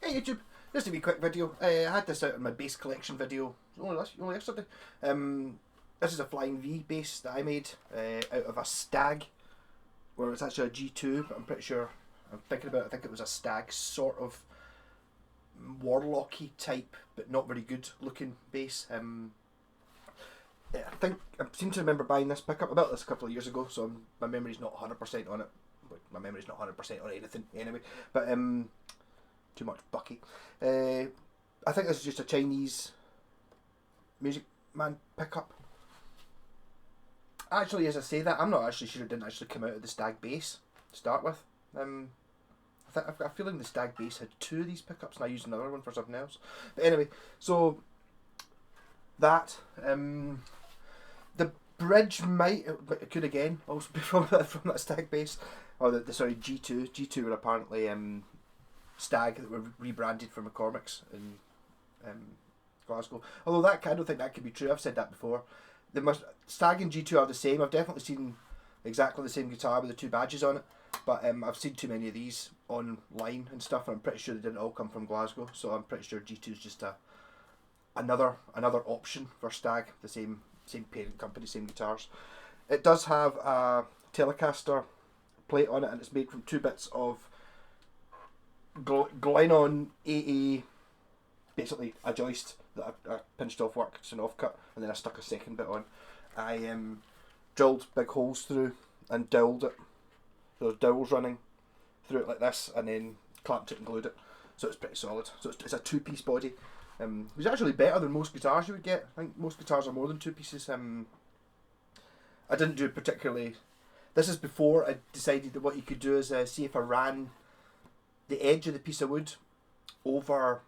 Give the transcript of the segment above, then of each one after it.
Hey YouTube, just a wee quick video. I had this out in my bass collection video only yesterday. This is a Flying V bass that I made out of a Stag, where it's actually a G2, but I'm pretty sure, I think it was a Stag sort of warlocky type, but not very good looking bass. I seem to remember buying this pickup about this a couple of years ago, so my memory's not 100% on it. My memory's not 100% on anything anyway, but too much Bucky. I think this is just a Chinese Music Man pickup. Actually, as I say that, I'm not actually sure it didn't actually come out of the Stag bass to start with. I've got a feeling the Stag bass had two of these pickups and I used another one for something else. But anyway, so that the bridge it could again also be from that Stag bass, or the G2. G2 were apparently Stag that were rebranded from McCormick's in Glasgow. Although I don't think that could be true. I've said that before. Stag and G2 are the same. I've definitely seen exactly the same guitar with the two badges on it, but I've seen too many of these online and stuff, and I'm pretty sure they didn't all come from Glasgow. So I'm pretty sure G2 is just another option for Stag, the same parent company, same guitars. It does have a Telecaster plate on it, and it's made from 2 bits of Glennon AA, basically a joist that I pinched off work, it's an offcut, and then I stuck a second bit on. I drilled big holes through and doweled it. So there's dowels running through it like this, and then clamped it and glued it. So it's pretty solid. So it's a 2-piece body. It's actually better than most guitars you would get. I think most guitars are more than 2 pieces. I didn't do particularly. This is before I decided that what you could do is see if I ran the edge of the piece of wood over,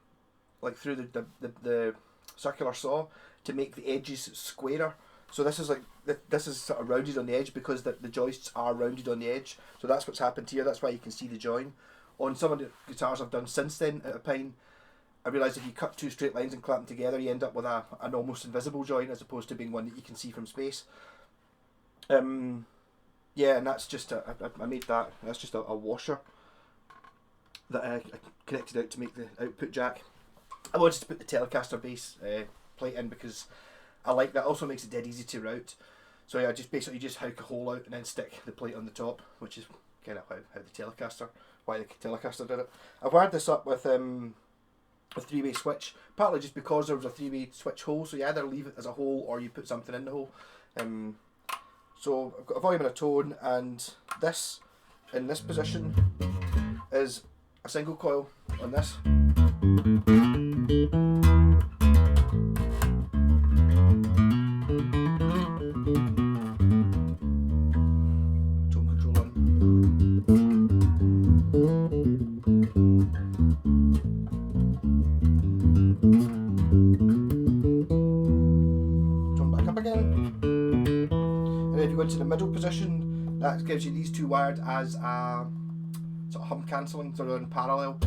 like through the circular saw to make the edges squarer. So this is sort of rounded on the edge because the joists are rounded on the edge. So that's what's happened here. That's why you can see the join. On some of the guitars I've done since then at a Pine, I realised if you cut 2 straight lines and clamp them together, you end up with an almost invisible join as opposed to being one that you can see from space. Yeah, and that's just I made that. That's just a washer that I connected out to make the output jack. I wanted to put the Telecaster bass plate in because I like that. Also makes it dead easy to route. So yeah, just hook a hole out and then stick the plate on the top, which is kind of why the Telecaster did it. I've wired this up with a 3-way switch, partly just because there was a 3-way switch hole, so you either leave it as a hole or you put something in the hole. So I've got a volume and a tone, and this, in this position, is a single coil on this. Tone control on. Tone back up again. And if you go into the middle position, that gives you these 2 wired as a sort of hum cancelling, sort of in parallel.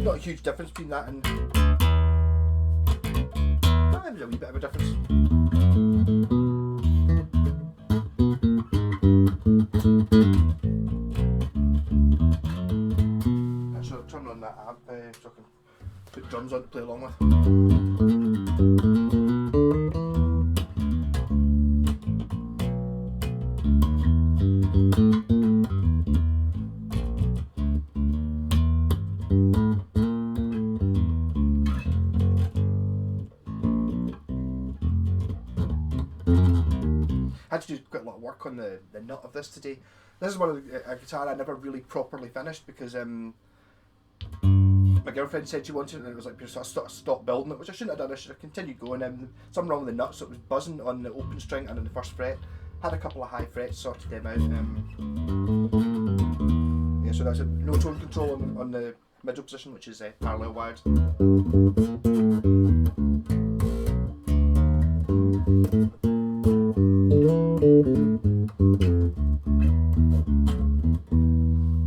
Not a huge difference between that and there's a wee bit of a difference. Actually, I'll turn on that amp so I can put drums on to play along with. I had to do quite a lot of work on the nut of this today. This is one of a guitar I never really properly finished because my girlfriend said she wanted it, and it was like, so I stopped building it, which I shouldn't have done. I should have continued going. Something wrong with the nut, so it was buzzing on the open string and on the first fret. Had a couple of high frets, sorted them out. Yeah, so that's it. No tone control on the middle position, which is parallel wired.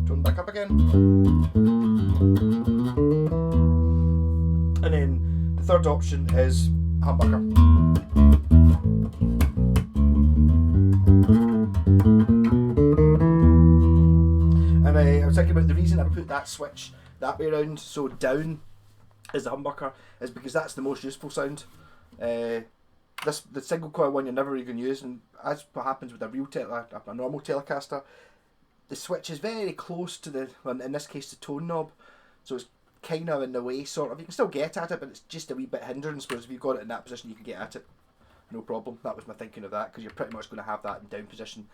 Tone back up again. And then the third option is humbucker. And I was thinking about the reason I put that switch that way around, so down is the humbucker, is because that's the most useful sound. The single coil one you're never really going to use, and as what happens with a normal Telecaster, the switch is very close to the, well, in this case, the tone knob, so it's kind of in the way, sort of. You can still get at it, but it's just a wee bit hindrance, whereas if you've got it in that position, you can get at it, no problem. That was my thinking of that, because you're pretty much going to have that in down position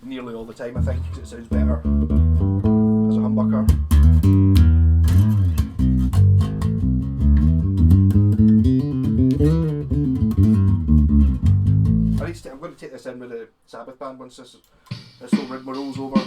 nearly all the time, I think, because it sounds better as a humbucker. I'm going to take this in with the Sabbath band once this whole rigmarole rolls over.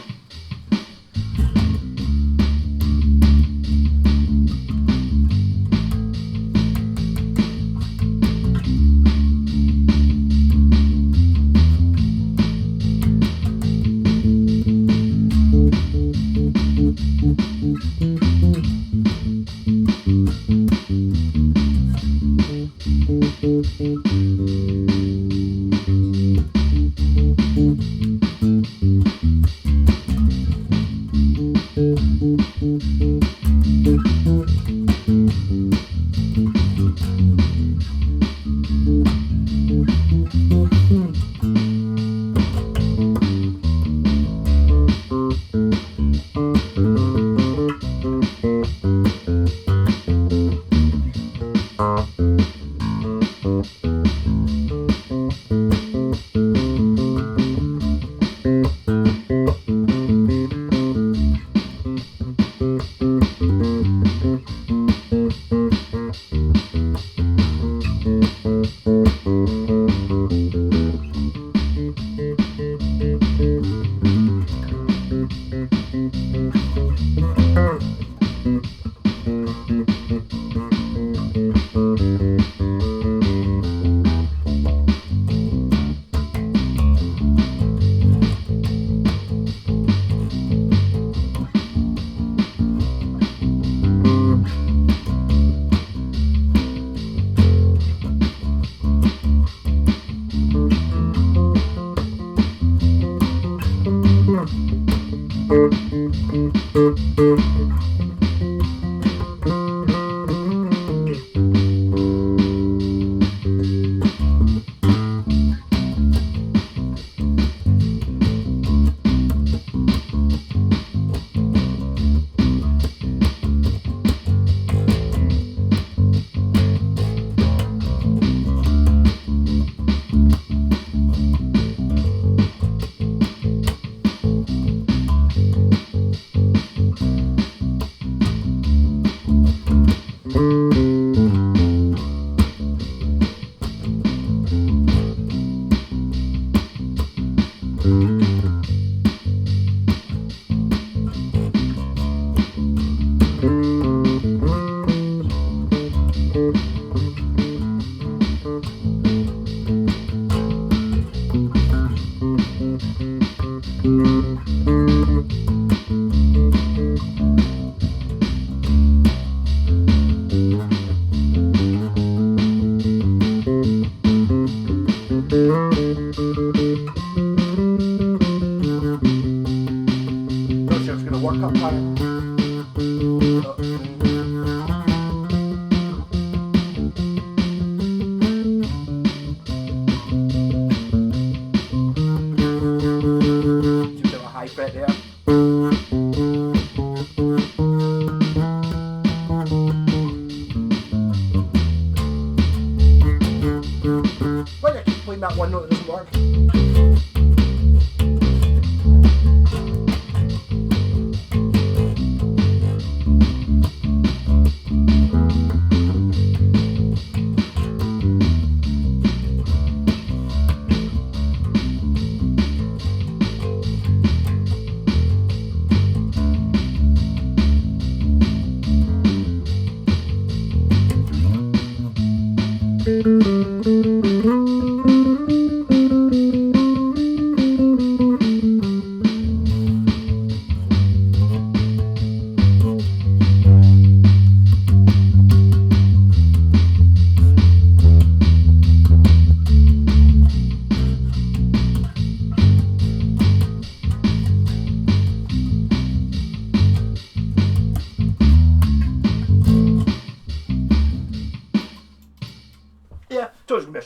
That one note that doesn't work.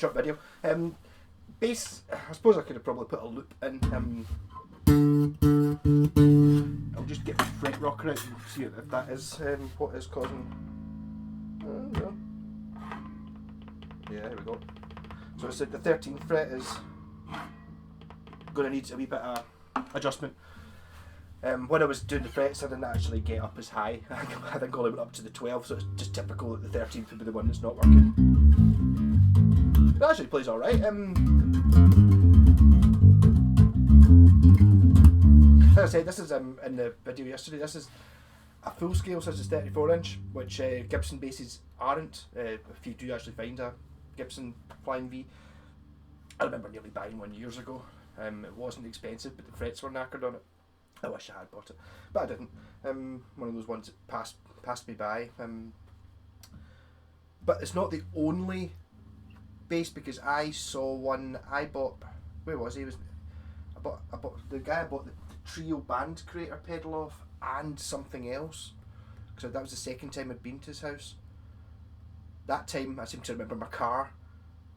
short video. Bass, I suppose I could have probably put a loop in. I'll just get the fret rocker out and see if that is what is causing. No. Yeah, there we go. So it's the 13th fret is going to need a wee bit of adjustment. When I was doing the frets, I didn't actually get up as high. I think I only went up to the 12, so it's just typical that the 13th would be the one that's not working. It actually plays alright. As I said, this is in the video yesterday, this is a full scale, so this is 34 inch, which Gibson basses aren't, if you do actually find a Gibson Flying V. I remember nearly buying one years ago. It wasn't expensive, but the frets were knackered on it. I wish I had bought it, but I didn't. One of those ones that passed me by. But it's not the only bass, because I saw one I bought. Where was he? I bought the guy I bought the Trio Band Creator pedal off and something else, because that was the second time I'd been to his house. That time I seem to remember my car.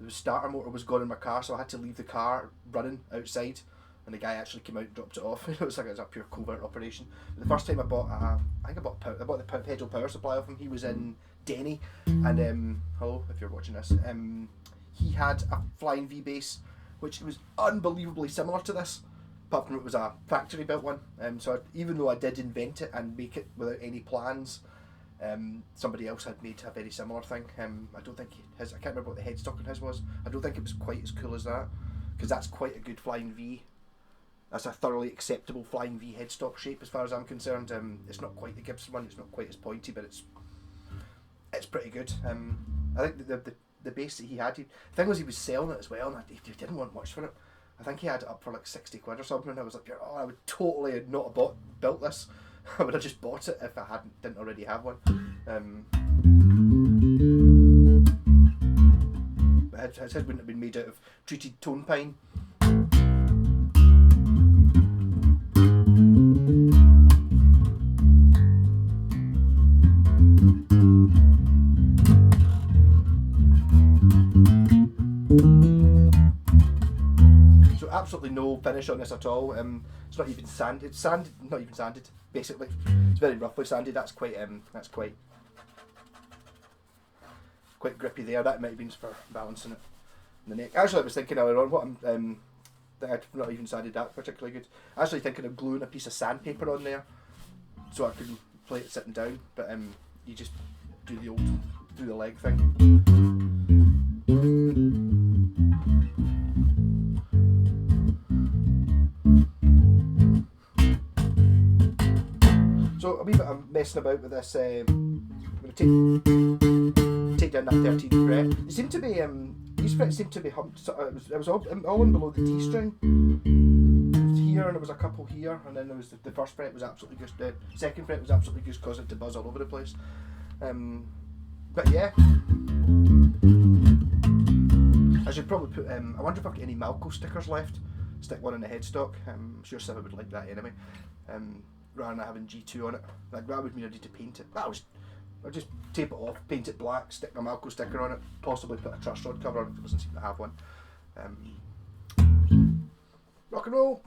The starter motor was gone in my car, so I had to leave the car running outside. And the guy actually came out and dropped it off. It was like it was a pure covert operation. The first time I bought, I bought the pedal power supply off him. He was in Denny, and hello if you're watching this. He had a Flying V bass, which was unbelievably similar to this, apart from it was a factory built one. So even though I did invent it and make it without any plans, somebody else had made a very similar thing. I don't think I can't remember what the headstock on his was. I don't think it was quite as cool as that, because that's quite a good Flying V. That's a thoroughly acceptable Flying V headstock shape as far as I'm concerned. It's not quite the Gibson one, it's not quite as pointy, but it's pretty good. I think the bass that he had, the thing was he was selling it as well, and he didn't want much for it. I think he had it up for like 60 quid or something, and I was like, oh, I would totally not have built this. I would have just bought it if I didn't already have one. But his head wouldn't have been made out of treated tone pine. So absolutely no finish on this at all. It's not even sanded. It's sanded, not even sanded. Basically, it's very roughly sanded. That's quite grippy there. That might have been for balancing it in the neck. Actually, I was thinking earlier on what I've not even sanded that particularly good. Actually thinking of gluing a piece of sandpaper on there so I can play it sitting down. But you just do the old through the leg thing. So a wee bit of messing about with this. I'm going to take down that 13th fret. They seem to be these frets seem to be humped. So it was all in below the D string. It was here, and there was a couple here, and then there was the first fret was absolutely just. The second fret was absolutely just causing it to buzz all over the place. But yeah, I should probably put. I wonder if I've got any Malko stickers left. Stick one in the headstock. I'm sure Siva would like that anyway. Rather than having G2 on it. Like, that would mean I need to paint it. I'll just tape it off, paint it black, stick a Malko sticker on it, possibly put a truss rod cover on it if it doesn't seem to have one. Rock and roll!